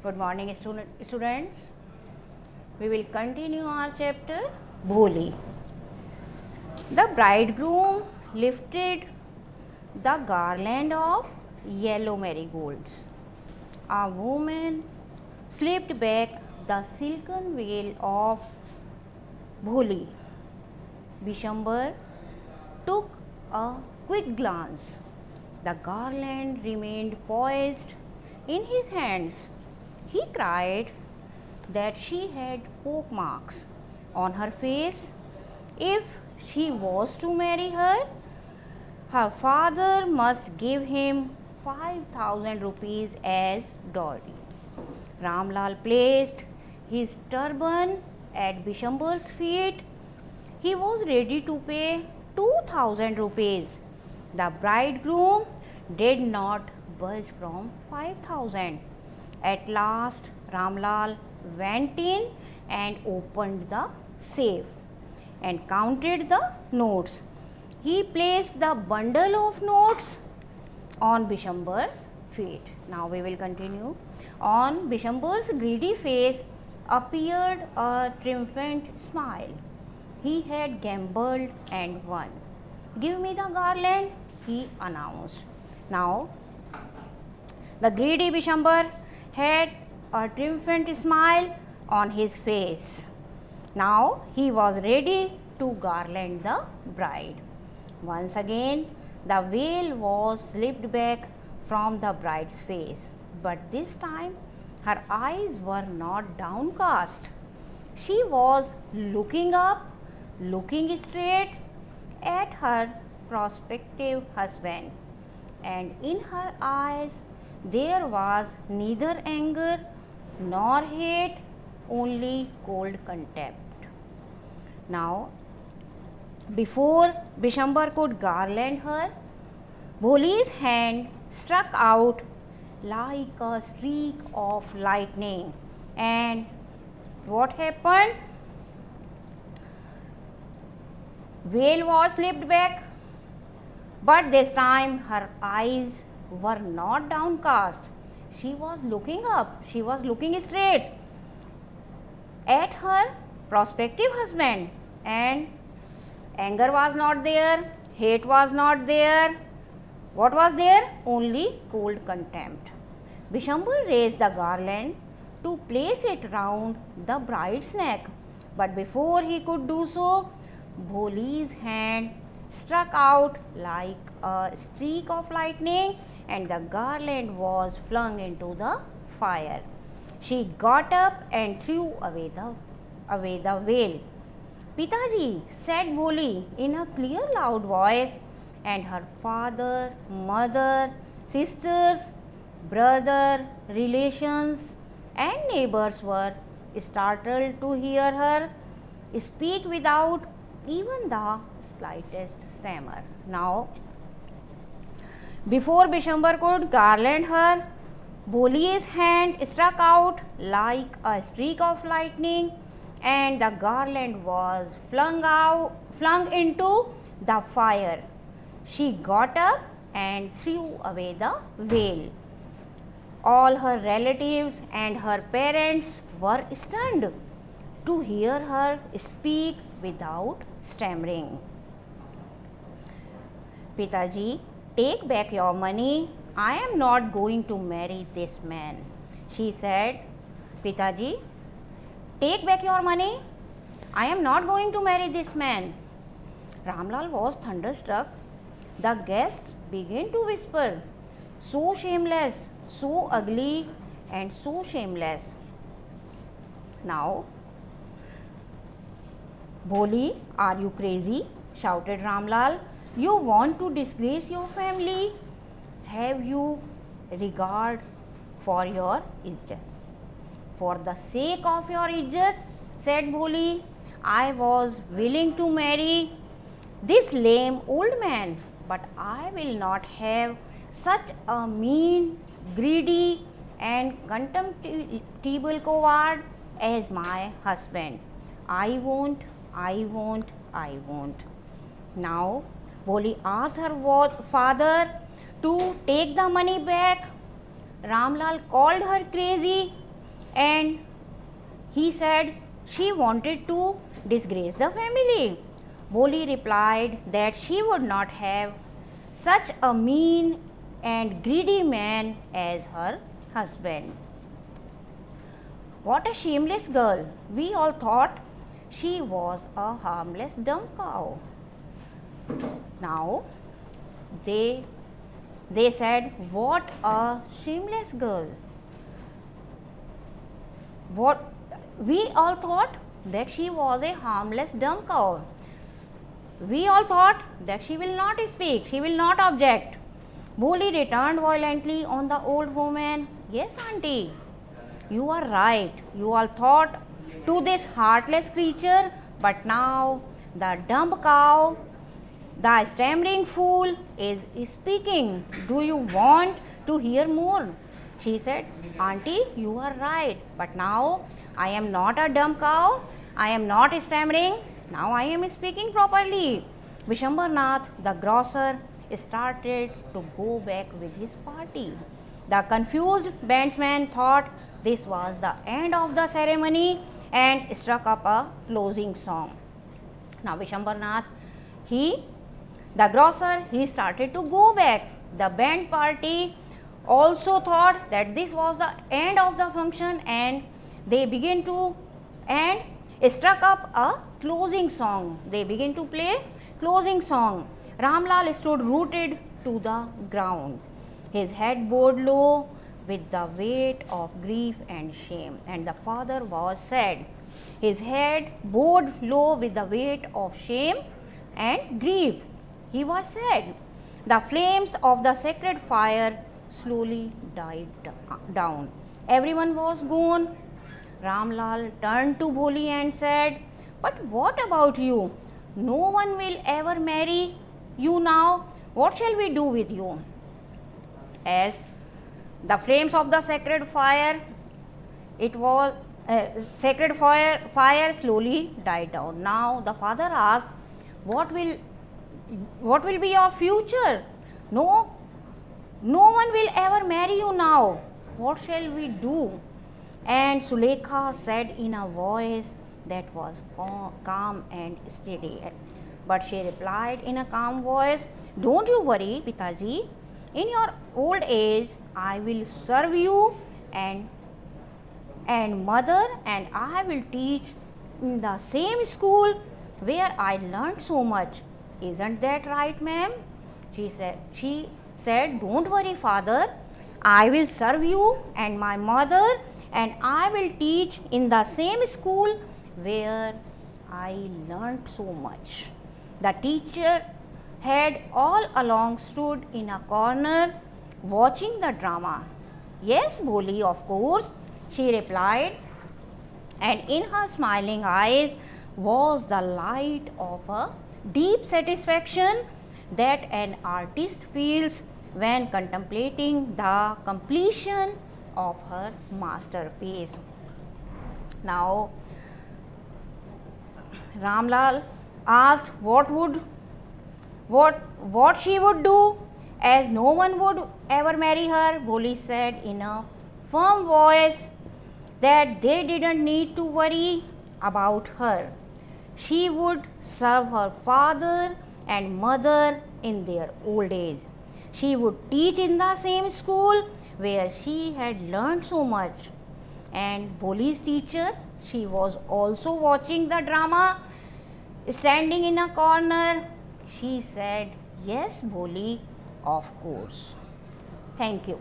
Good morning, students. We will continue our chapter Bholi. The bridegroom lifted the garland of yellow marigolds. A woman slipped back the silken veil of Bholi. Bishambar took a quick glance. The garland remained poised in his hands. He cried that she had poke marks on her face. If she was to marry her, her father must give him 5,000 rupees as dowry. Ramlal placed his turban at Bishambar's feet. He was ready to pay 2,000 rupees. The bridegroom did not budge from 5,000. At last, Ramlal went in and opened the safe and counted the notes. He placed the bundle of notes on Bishambar's feet. Now we will continue. On Bishambar's greedy face appeared a triumphant smile. He had gambled and won. Give me the garland, he announced. Now, the greedy Bishambar had a triumphant smile on his face. Now, he was ready to garland the bride. Once again, the veil was slipped back from the bride's face, but this time her eyes were not downcast. She was looking up, looking straight at her prospective husband, and in her eyes there was neither anger nor hate, only cold contempt. Now, before Bishambar could garland her, Bholi's hand struck out like a streak of lightning, and what happened? Veil was slipped back, but this time her eyes were not downcast. She was looking up, she was looking straight at her prospective husband, and anger was not there, hate was not there. What was there? Only cold contempt. Bishambar raised the garland to place it round the bride's neck, but before he could do so, Bholi's hand struck out like a streak of lightning, and the garland was flung into the fire. She got up and threw away the veil. Pitaji, said Bholi in a clear, loud voice, and her father, mother, sisters, brother, relations, and neighbors were startled to hear her speak without even the slightest stammer. Now, before Bishambar could garland her, Bholi's hand struck out like a streak of lightning, and the garland was flung into the fire. She got up and threw away the veil. All her relatives and her parents were stunned to hear her speak without stammering. Pitaji, take back your money. I am not going to marry this man, she said. Pitaji, take back your money. I am not going to marry this man. Ramlal was thunderstruck. The guests began to whisper, so shameless, so ugly, and so shameless. Now, Bholi, are you crazy? Shouted Ramlal. You want to disgrace your family? Have you regard for your izzat? For the sake of your izzat, said Bholi, I was willing to marry this lame old man, but I will not have such a mean, greedy, and contemptible coward as my husband. I won't. Now, Bholi asked her father to take the money back. Ramlal called her crazy and he said she wanted to disgrace the family. Boli replied that she would not have such a mean and greedy man as her husband. What a shameless girl! We all thought she was a harmless dumb cow. Now they said, what a shameless girl. What we all thought that she was a harmless dumb cow. We all thought that she will not speak, she will not object. Boli returned violently on the old woman. Yes, auntie, you are right. You all thought to this heartless creature, but now the dumb cow, the stammering fool is speaking. Do you want to hear more? She said, auntie, you are right, but now I am not a dumb cow, I am not stammering, now I am speaking properly. Vishwambarnath, the grocer, started to go back with his party. The confused bandsman thought this was the end of the ceremony and struck up a closing song. Now Vishwambarnath, the grocer, he started to go back. The band party also thought that this was the end of the function and they began to and struck up a closing song. They began to play closing song. Ramlal stood rooted to the ground, his head bowed low with the weight of grief and shame, and the father was sad. His head bowed low with the weight of shame and grief. He was sad. The flames of the sacred fire slowly died down. Everyone was gone. Ramlal turned to Boli and said, but what about you? No one will ever marry you now. What shall we do with you? As the flames of the sacred fire, sacred fire slowly died down. Now the father asked, what will be your future? No one will ever marry you now. What shall we do? And Sulekha said in a voice that was calm and steady. But she replied in a calm voice, don't you worry, Pitaji. In your old age, I will serve you and mother, and I will teach in the same school where I learned so much. Isn't that right, ma'am? She said, don't worry, father. I will serve you and my mother, and I will teach in the same school where I learned so much. The teacher had all along stood in a corner watching the drama. Yes, Boli, of course, she replied, and in her smiling eyes was the light of a deep satisfaction that an artist feels when contemplating the completion of her masterpiece. Now, Ramlal asked what she would do, as no one would ever marry her. Boli said in a firm voice that they didn't need to worry about her. She would serve her father and mother in their old age. She would teach in the same school where she had learned so much. And Boli's teacher, she was also watching the drama, standing in a corner. She said, yes, Boli, of course. Thank you.